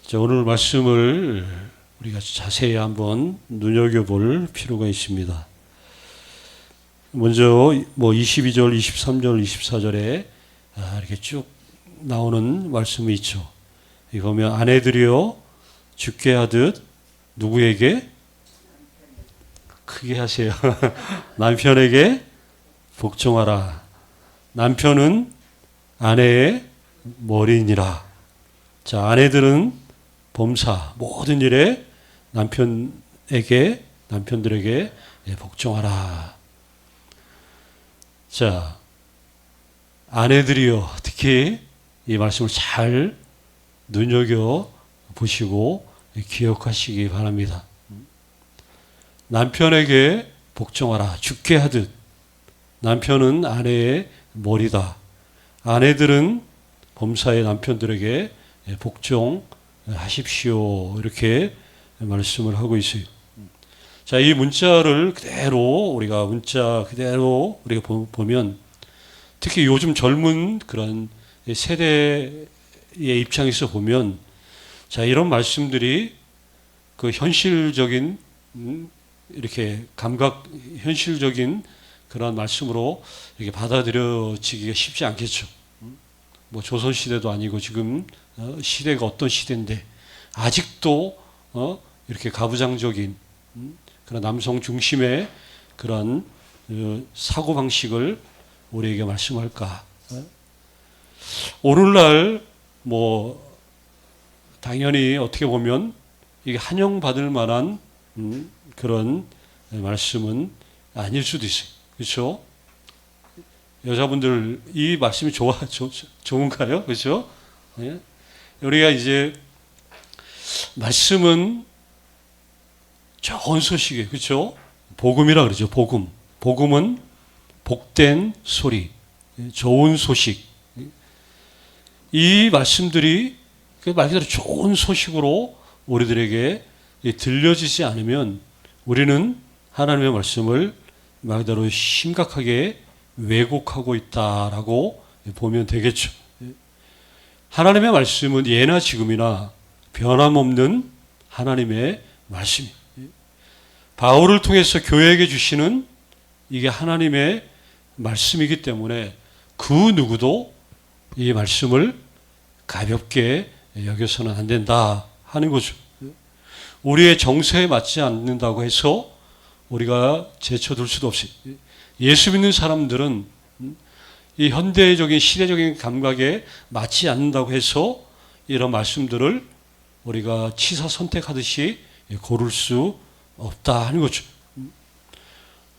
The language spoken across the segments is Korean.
자, 오늘 말씀을 우리가 자세히 한번 눈여겨볼 필요가 있습니다. 먼저 22절, 23절, 24절에 이렇게 쭉 나오는 말씀이 있죠. 이 보면 아내들이여 죽게 하듯 누구에게? 크게 하세요. 남편에게 복종하라. 남편은 아내의 머리니라. 자, 아내들은 범사 모든 일에 남편들에게 복종하라. 자, 아내들이요, 특히 이 말씀을 잘 눈여겨 보시고 기억하시기 바랍니다. 남편에게 복종하라. 죽게 하듯. 남편은 아내의 머리다. 아내들은 범사의 남편들에게 복종하십시오. 이렇게 말씀을 하고 있어요. 자, 이 문자 그대로 우리가 보면 특히 요즘 젊은 그런 세대의 입장에서 보면 자, 이런 말씀들이 그 현실적인 이렇게 현실적인 그런 말씀으로 이렇게 받아들여지기가 쉽지 않겠죠. 뭐 조선 시대도 아니고 지금 시대가 어떤 시대인데 아직도 이렇게 가부장적인 그런 남성 중심의 그런 사고 방식을 우리에게 말씀할까? 오늘날 당연히 어떻게 보면 이게 환영받을 만한 그런 말씀은 아닐 수도 있어요. 그렇죠? 여자분들 이 말씀이 좋은가요? 그렇죠? 예? 우리가 이제 말씀은 좋은 소식이에요. 그렇죠? 복음이라 그러죠. 복음은 복된 소리, 좋은 소식. 이 말씀들이 말 그대로 좋은 소식으로 우리들에게 들려지지 않으면 우리는 하나님의 말씀을 말 그대로 심각하게 왜곡하고 있다라고 보면 되겠죠. 하나님의 말씀은 예나 지금이나 변함없는 하나님의 말씀이에요. 바울을 통해서 교회에게 주시는 이게 하나님의 말씀이기 때문에 그 누구도 이 말씀을 가볍게 여겨서는 안 된다 하는 거죠. 우리의 정서에 맞지 않는다고 해서 우리가 제쳐둘 수도 없어요. 예수 믿는 사람들은 이 현대적인 시대적인 감각에 맞지 않는다고 해서 이런 말씀들을 우리가 취사 선택하듯이 고를 수 없다 하는 거죠.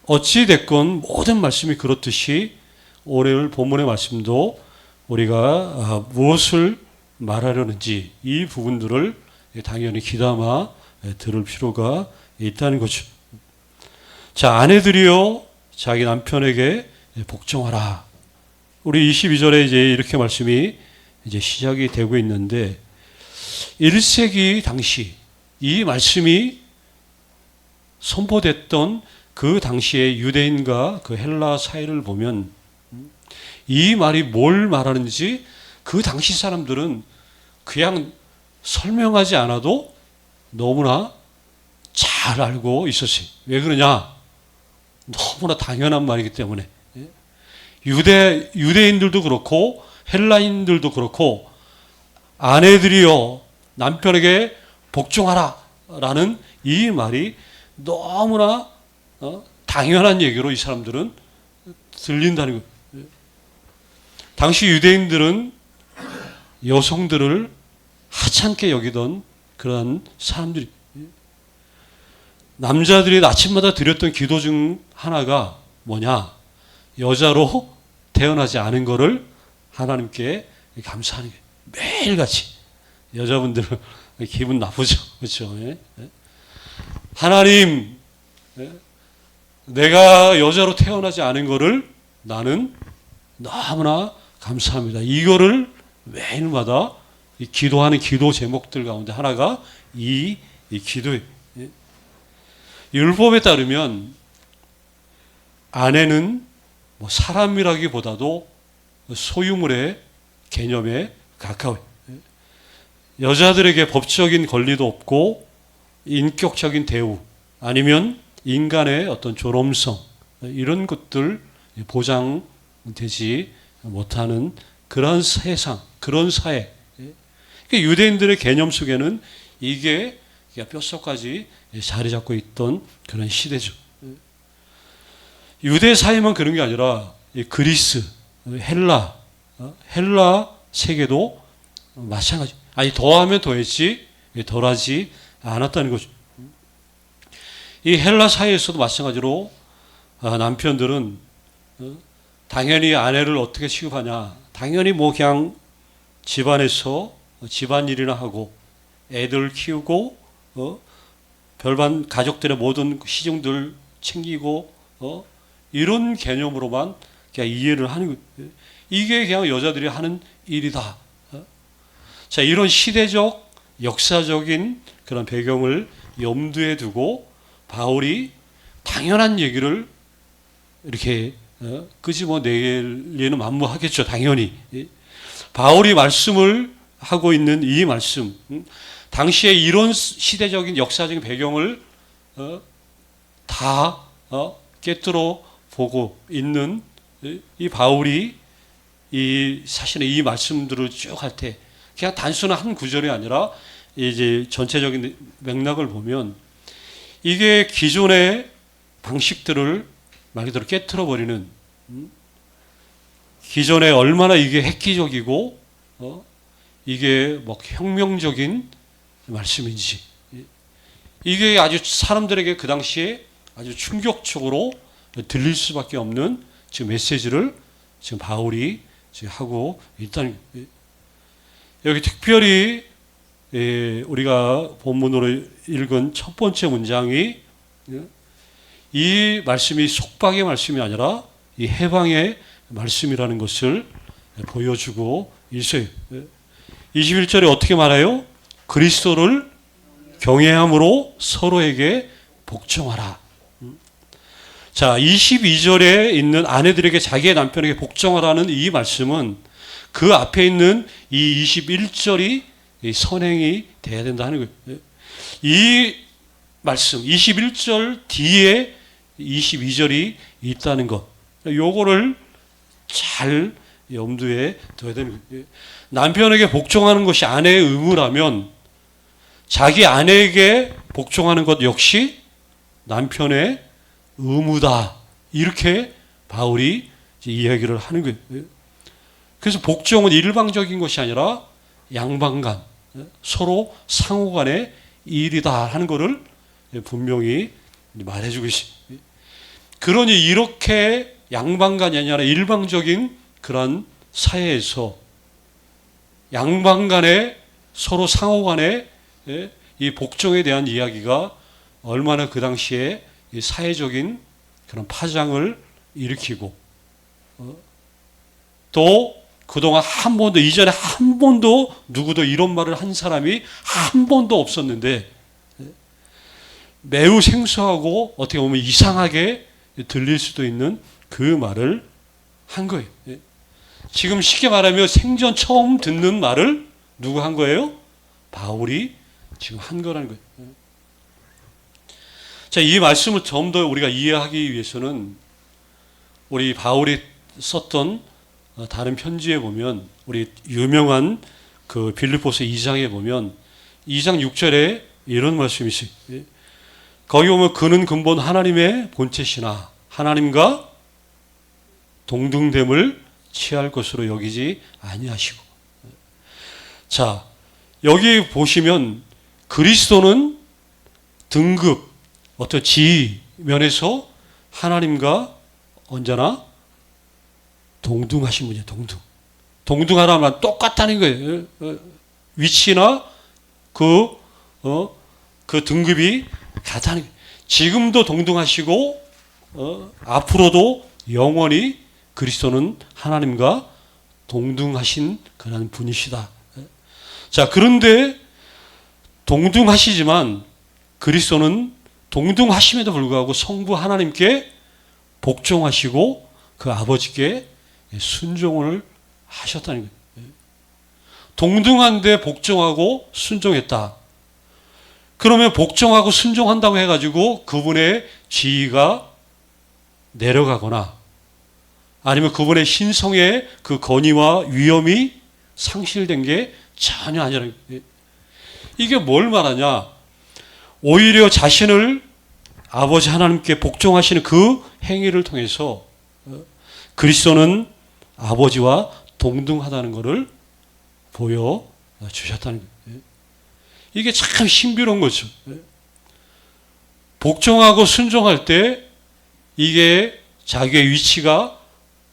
어찌 됐건 모든 말씀이 그렇듯이 오늘 본문의 말씀도 우리가 무엇을 말하려는지 이 부분들을 당연히 귀담아 들을 필요가 있다는 거죠. 자, 아내들이여 자기 남편에게 복종하라. 우리 22절에 이제 이렇게 말씀이 이제 시작이 되고 있는데 1세기 당시 이 말씀이 선포됐던 그 당시의 유대인과 그 헬라 사이를 보면 이 말이 뭘 말하는지 그 당시 사람들은 그냥 설명하지 않아도 너무나 잘 알고 있었어요. 왜 그러냐? 너무나 당연한 말이기 때문에. 유대인들도 그렇고 헬라인들도 그렇고 아내들이여 남편에게 복종하라 라는 이 말이 너무나 당연한 얘기로 이 사람들은 들린다는 거예요. 당시 유대인들은 여성들을 하찮게 여기던 그런 사람들이, 남자들이 아침마다 드렸던 기도 중 하나가 뭐냐? 여자로 태어나지 않은 거를 하나님께 감사하는 거예요. 매일같이. 여자분들은 기분 나쁘죠. 그렇죠? 하나님, 내가 여자로 태어나지 않은 거를 나는 너무나 감사합니다. 이거를 매일마다 기도하는 기도 제목들 가운데 하나가 이 기도예요. 율법에 따르면 아내는 사람이라기보다도 소유물의 개념에 가까워요. 여자들에게 법적인 권리도 없고 인격적인 대우 아니면 인간의 어떤 존엄성 이런 것들 보장되지 못하는 그런 세상, 그런 사회. 그러니까 유대인들의 개념 속에는 이게 뼛속까지 자리 잡고 있던 그런 시대죠. 유대 사회만 그런 게 아니라 그리스, 헬라 세계도 마찬가지. 아니 더하면 더했지 덜하지 않았다는 거죠. 이 헬라 사회에서도 마찬가지로 남편들은 당연히 아내를 어떻게 취급하냐. 당연히 뭐 그냥 집안에서 집안일이나 하고 애들 키우고 별반 가족들의 모든 시중들 챙기고 이런 개념으로만 그냥 이해를 하는 거예요. 이게 그냥 여자들이 하는 일이다. 자, 이런 시대적 역사적인 그런 배경을 염두에 두고 바울이 당연한 얘기를 이렇게 끄집어내기는 만무하겠죠. 당연히. 바울이 말씀을 하고 있는 이 말씀, 당시에 이런 시대적인 역사적인 배경을 다 깨뜨려 보고 있는 이 바울이 사실은 이 말씀들을 쭉 할 때 그냥 단순한 한 구절이 아니라 이제 전체적인 맥락을 보면 이게 기존의 방식들을 말 그대로 깨트려 버리는 기존에 얼마나 이게 획기적이고 이게 뭐 혁명적인 말씀인지 이게 아주 사람들에게 그 당시에 아주 충격적으로 들릴 수밖에 없는 지금 메시지를 지금 바울이 지금 하고 있다는 여기 특별히 우리가 본문으로 읽은 첫 번째 문장이 이 말씀이 속박의 말씀이 아니라 이 해방의 말씀이라는 것을 보여주고 있어요. 21절에 어떻게 말해요? 그리스도를 경외함으로 서로에게 복종하라. 자, 22절에 있는 아내들에게 자기의 남편에게 복종하라는 이 말씀은 그 앞에 있는 이 21절이 선행이 돼야 된다는 거예요. 이 말씀 21절 뒤에 22절이 있다는 것. 요거를 잘 염두에 둬야 되는 거예요. 남편에게 복종하는 것이 아내의 의무라면 자기 아내에게 복종하는 것 역시 남편의 의무다. 이렇게 바울이 이야기를 하는 거예요. 그래서 복종은 일방적인 것이 아니라 양방간, 서로 상호간의 일이다 하는 것을 분명히 말해주고 있습니다. 그러니 이렇게 양방간이 아니라 일방적인 그런 사회에서 양방간의 서로 상호간의 이 복종에 대한 이야기가 얼마나 그 당시에 사회적인 그런 파장을 일으키고 또 그동안 한 번도 이전에 한 번도 누구도 이런 말을 한 사람이 한 번도 없었는데 매우 생소하고 어떻게 보면 이상하게 들릴 수도 있는 그 말을 한 거예요. 지금 쉽게 말하면 생전 처음 듣는 말을 누가 한 거예요? 바울이 지금 한 거라는 거예요. 자, 이 말씀을 좀 더 우리가 이해하기 위해서는 우리 바울이 썼던 다른 편지에 보면 우리 유명한 그 빌립보서 2장에 보면 2장 6절에 이런 말씀이 있어요. 거기 보면 그는 근본 하나님의 본체시나 하나님과 동등됨을 취할 것으로 여기지 아니하시고. 자, 여기 보시면 그리스도는 등급 어떤 지위 면에서 하나님과 언제나 동등하신 분이에요. 동등하다는 말 똑같다는 거예요. 위치나 그 등급이 같다는 거예요. 지금도 동등하시고 앞으로도 영원히 그리스도는 하나님과 동등하신 그런 분이시다. 자, 그런데 동등하시지만 그리스도는 동등하심에도 불구하고 성부 하나님께 복종하시고 그 아버지께 순종을 하셨다는 거예요. 동등한데 복종하고 순종했다. 그러면 복종하고 순종한다고 해가지고 그분의 지위가 내려가거나 아니면 그분의 신성의 그 권위와 위엄이 상실된 게 전혀 아니라, 이게 뭘 말하냐? 오히려 자신을 아버지 하나님께 복종하시는 그 행위를 통해서 그리스도는 아버지와 동등하다는 것을 보여주셨다는 거예요. 이게 참 신비로운 거죠. 복종하고 순종할 때 이게 자기의 위치가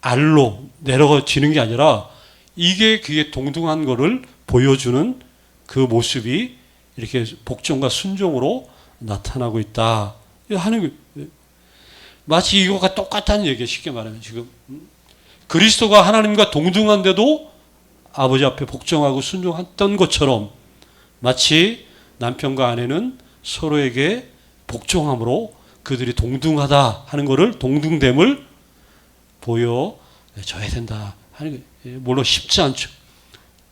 알로 내려지는 게 아니라 그게 동등한 것을 보여주는 그 모습이 이렇게 복종과 순종으로 나타나고 있다 하는 거예요. 마치 이거가 똑같다는 얘기예요. 쉽게 말하면 지금 그리스도가 하나님과 동등한데도 아버지 앞에 복종하고 순종했던 것처럼 마치 남편과 아내는 서로에게 복종함으로 그들이 동등하다 하는 것을, 동등됨을 보여줘야 된다 하는 거예요. 물론 쉽지 않죠.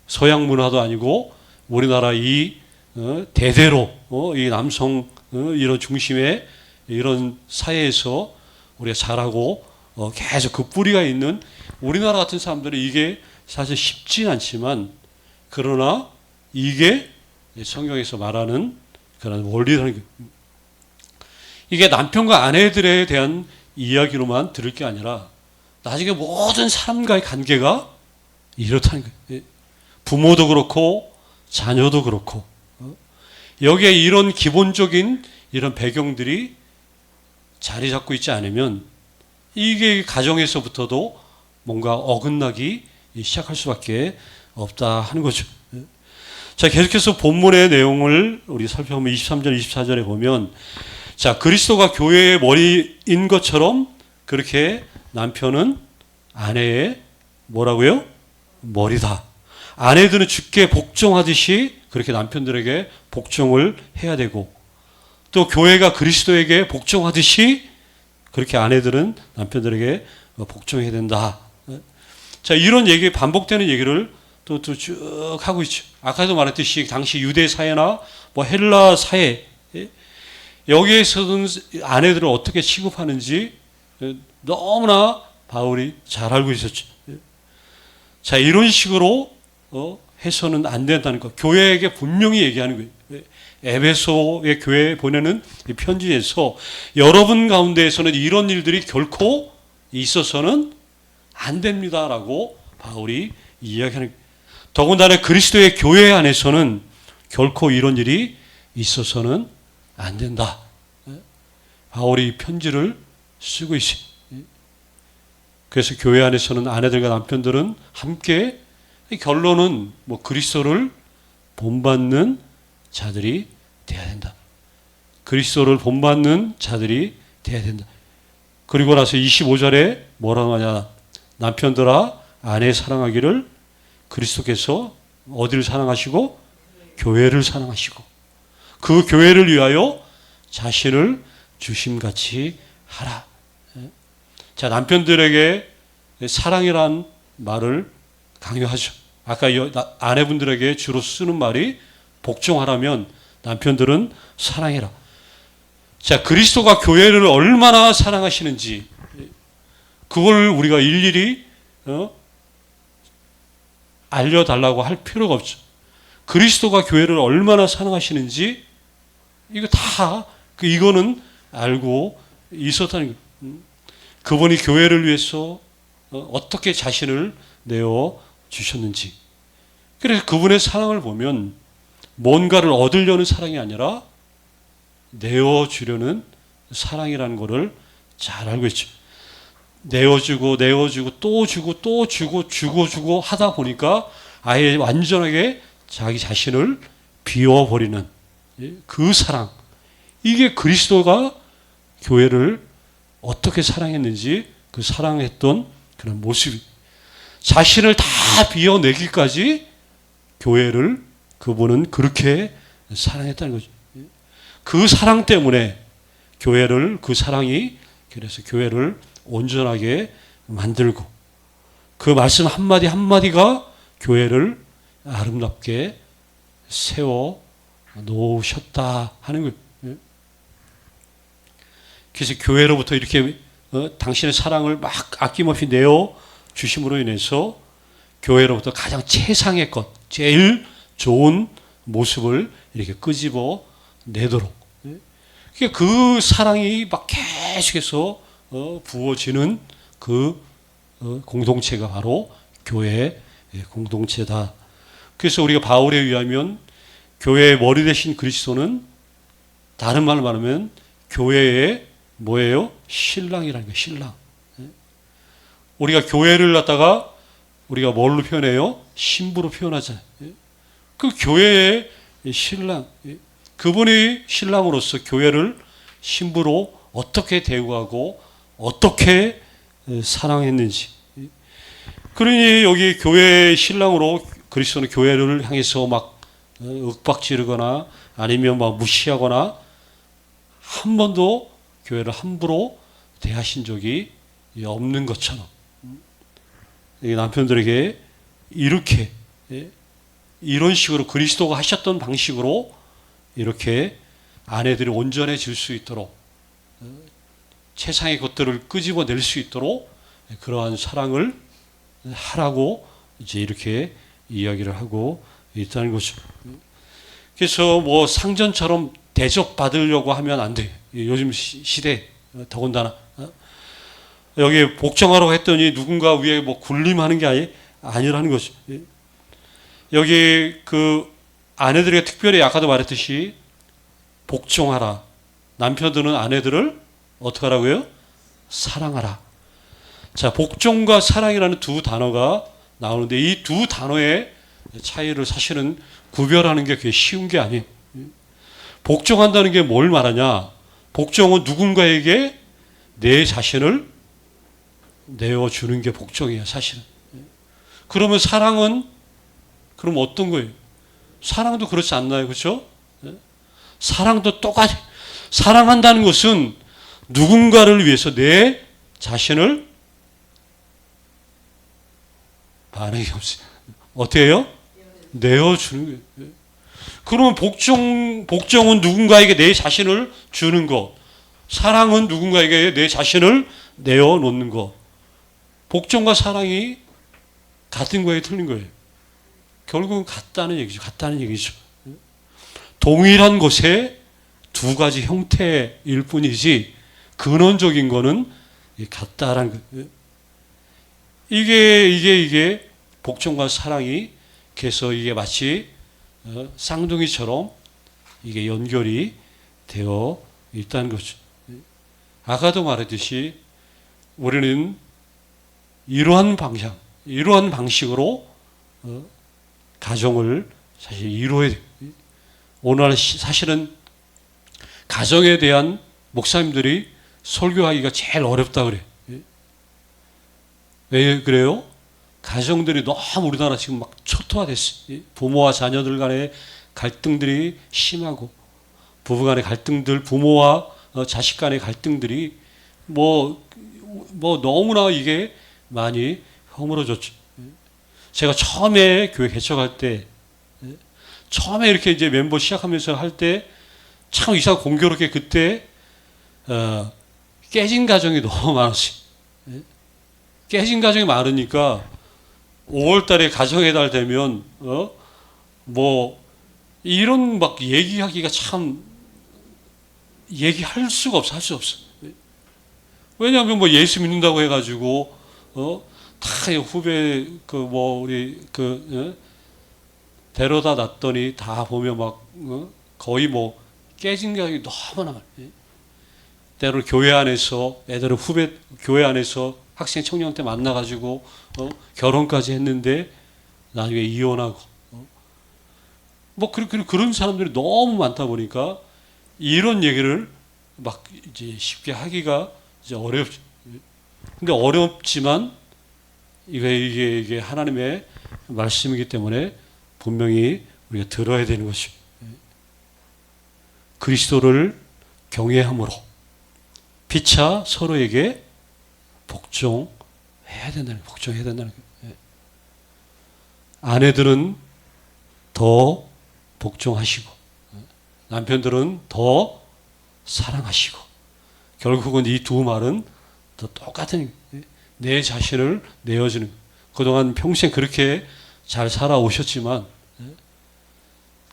서양 문화도 아니고 우리나라 이 대대로 이 남성 이런 중심의 이런 사회에서 우리가 자라고 계속 그 뿌리가 있는 우리나라 같은 사람들은 이게 사실 쉽진 않지만, 그러나 이게 성경에서 말하는 그런 원리라는 거예요. 이게 남편과 아내들에 대한 이야기로만 들을 게 아니라 나중에 모든 사람과의 관계가 이렇다는 거예요. 부모도 그렇고 자녀도 그렇고 여기에 이런 기본적인 이런 배경들이 자리 잡고 있지 않으면 이게 가정에서부터도 뭔가 어긋나기 시작할 수밖에 없다 하는 거죠. 자, 계속해서 본문의 내용을 우리 살펴보면 23절, 24절에 보면, 자, 그리스도가 교회의 머리인 것처럼 그렇게 남편은 아내의 뭐라고요? 머리다. 아내들은 주께 복종하듯이 그렇게 남편들에게 복종을 해야 되고, 또 교회가 그리스도에게 복종하듯이 그렇게 아내들은 남편들에게 복종해야 된다. 자, 이런 얘기, 반복되는 얘기를 또 쭉 하고 있죠. 아까도 말했듯이 당시 유대 사회나 뭐 헬라 사회, 여기에서는 아내들을 어떻게 취급하는지 너무나 바울이 잘 알고 있었죠. 자, 이런 식으로 해서는 안 된다는 거. 교회에게 분명히 얘기하는 거예요. 에베소의 교회에 보내는 이 편지에서 여러분 가운데에서는 이런 일들이 결코 있어서는 안 됩니다라고 바울이 이야기하는 거예요. 더군다나 그리스도의 교회 안에서는 결코 이런 일이 있어서는 안 된다. 바울이 편지를 쓰고 있어요. 그래서 교회 안에서는 아내들과 남편들은 함께, 결론은 뭐 그리스도를 본받는 자들이 돼야 된다. 그리스도를 본받는 자들이 돼야 된다. 그리고 나서 25절에 뭐라고 하냐? 남편들아 아내 사랑하기를 그리스도께서 어디를 사랑하시고? 교회를 사랑하시고 그 교회를 위하여 자신을 주심같이 하라. 자, 남편들에게 사랑이란 말을 강요하죠. 아까 아내분들에게 주로 쓰는 말이 복종하라면 남편들은 사랑해라. 자, 그리스도가 교회를 얼마나 사랑하시는지 그걸 우리가 일일이 알려달라고 할 필요가 없죠. 그리스도가 교회를 얼마나 사랑하시는지 이거 다 이거는 알고 있었다는 거예요. 그분이 교회를 위해서 어떻게 자신을 내어 주셨는지. 그래서 그분의 사랑을 보면 뭔가를 얻으려는 사랑이 아니라 내어 주려는 사랑이라는 것을 잘 알고 있죠. 내어주고 또 주고 하다 보니까 아예 완전하게 자기 자신을 비워버리는 그 사랑. 이게 그리스도가 교회를 어떻게 사랑했는지 그 사랑했던 그런 모습이, 자신을 다 비워내기까지 교회를 그분은 그렇게 사랑했다는 거죠. 그 사랑 때문에 교회를, 그 사랑이 그래서 교회를 온전하게 만들고 그 말씀 한마디 한마디가 교회를 아름답게 세워 놓으셨다 하는 거예요. 그래서 교회로부터 이렇게 당신의 사랑을 막 아낌없이 내어 주심으로 인해서 교회로부터 가장 최상의 것, 제일 좋은 모습을 이렇게 끄집어 내도록. 그러니까 그 사랑이 막 계속해서 부어지는 그 공동체가 바로 교회의 공동체다. 그래서 우리가 바울에 의하면 교회의 머리 대신 그리스도는 다른 말로 말하면 교회의 뭐예요? 신랑이라는 거예요. 신랑. 우리가 교회를 갖다가 우리가 뭘로 표현해요? 신부로 표현하잖아요. 그 교회의 신랑, 그분이 신랑으로서 교회를 신부로 어떻게 대우하고 어떻게 사랑했는지. 그러니 여기 교회의 신랑으로 그리스도는 교회를 향해서 막 윽박지르거나 아니면 막 무시하거나 한 번도 교회를 함부로 대하신 적이 없는 것처럼 남편들에게 이렇게 이런 식으로 그리스도가 하셨던 방식으로 이렇게 아내들이 온전해질 수 있도록 최상의 것들을 끄집어낼 수 있도록 그러한 사랑을 하라고 이제 이렇게 이야기를 하고 있다는 거죠. 그래서 뭐 상전처럼 대접받으려고 하면 안 돼. 요즘 시대 더군다나 여기 복종하라고 했더니 누군가 위에 뭐 군림하는 게 아니라는 거죠. 여기 그 아내들에게 특별히 아까도 말했듯이 복종하라. 남편들은 아내들을 어떻게 하라고요? 사랑하라. 자, 복종과 사랑이라는 두 단어가 나오는데 이 두 단어의 차이를 사실은 구별하는 게 그게 쉬운 게 아니에요. 복종한다는 게 뭘 말하냐? 복종은 누군가에게 내 자신을 내어주는 게 복종이에요, 사실은. 그러면 사랑은 그럼 어떤 거예요? 사랑도 그렇지 않나요, 그렇죠? 사랑도 똑같이 사랑한다는 것은 누군가를 위해서 내 자신을 반응이 없어요. 어떻게 해요? 내어주는 거예요. 그러면 복종은 누군가에게 내 자신을 주는 것. 사랑은 누군가에게 내 자신을 내어놓는 것. 복종과 사랑이 같은 거예요, 틀린 거예요? 결국은 같다는 얘기죠. 같다는 얘기죠. 동일한 것의 두 가지 형태일 뿐이지 근원적인 거는 같다라는 거예요. 이게 복종과 사랑이 그래서 이게 마치 쌍둥이처럼 이게 연결이 되어 있다는 거죠. 아까도 말했듯이 우리는 이러한 방식으로 가정을 사실 이루어야 돼요. 오늘 사실은 가정에 대한 목사님들이 설교하기가 제일 어렵다 그래요. 왜 그래요? 가정들이 너무 우리나라 지금 막 초토화됐어요. 부모와 자녀들 간의 갈등들이 심하고 부부 간의 갈등들, 부모와 자식 간의 갈등들이 뭐 너무나 이게 많이 허물어졌죠. 제가 처음에 교회 개척할 때 처음에 이렇게 이제 멤버 시작하면서 할 때 참 이상 공교롭게 그때 깨진 가정이 너무 많았어요. 깨진 가정이 많으니까 5월 달에 가정의 달 되면 뭐 이런 막 얘기하기가 참 얘기할 수가 없어. 할 수 없어. 왜냐하면 뭐 예수 믿는다고 해가지고 다 후배 그 뭐 우리 그 데려다 놨더니 다 보면 막 거의 뭐 깨진 가정이 너무나 많아요. 때로 교회 안에서 애들은 후배 교회 안에서 학생 청년 때 만나가지고 결혼까지 했는데 나중에 이혼하고 뭐 그런 사람들이 너무 많다 보니까 이런 얘기를 막 이제 쉽게 하기가 이제 어렵죠. 근데 어렵지만 이게 하나님의 말씀이기 때문에 분명히 우리가 들어야 되는 것이죠. 그리스도를 경외함으로 피차 서로에게 복종해야 된다는 거예요. 아내들은 더 복종하시고 남편들은 더 사랑하시고 결국은 이 두 말은 더 똑같은 내 자신을 내어주는 그동안 평생 그렇게 잘 살아오셨지만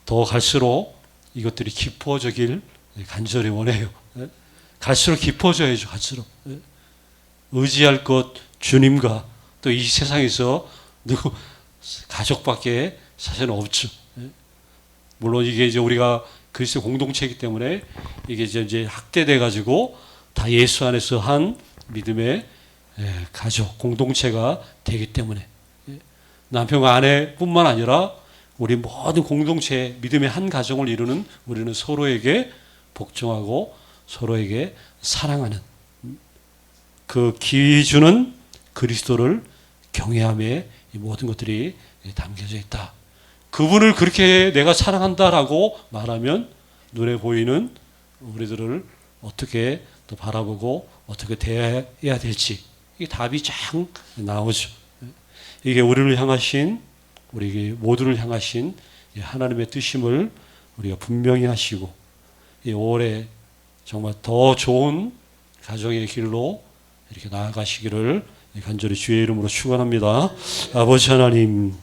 더 갈수록 이것들이 깊어지길 간절히 원해요. 갈수록 깊어져야죠. 갈수록 의지할 것 주님과 또 이 세상에서 누구 가족밖에 사실은 없죠. 물론 이게 이제 우리가 그리스도 공동체이기 때문에 이게 이제 확대돼 가지고 다 예수 안에서 한 믿음의 가족 공동체가 되기 때문에 남편과 아내뿐만 아니라 우리 모든 공동체 믿음의 한 가정을 이루는 우리는 서로에게 복종하고 서로에게 사랑하는 그 기준은 그리스도를 경외함에 이 모든 것들이 담겨져 있다. 그분을 그렇게 내가 사랑한다라고 말하면 눈에 보이는 우리들을 어떻게 또 바라보고 어떻게 대해야 될지 이 답이 쫙 나오죠. 이게 우리를 향하신 우리 모두를 향하신 하나님의 뜻임을 우리가 분명히 하시고 이 올해 정말 더 좋은 가정의 길로 이렇게 나아가시기를 간절히 주의 이름으로 축원합니다. 아버지 하나님.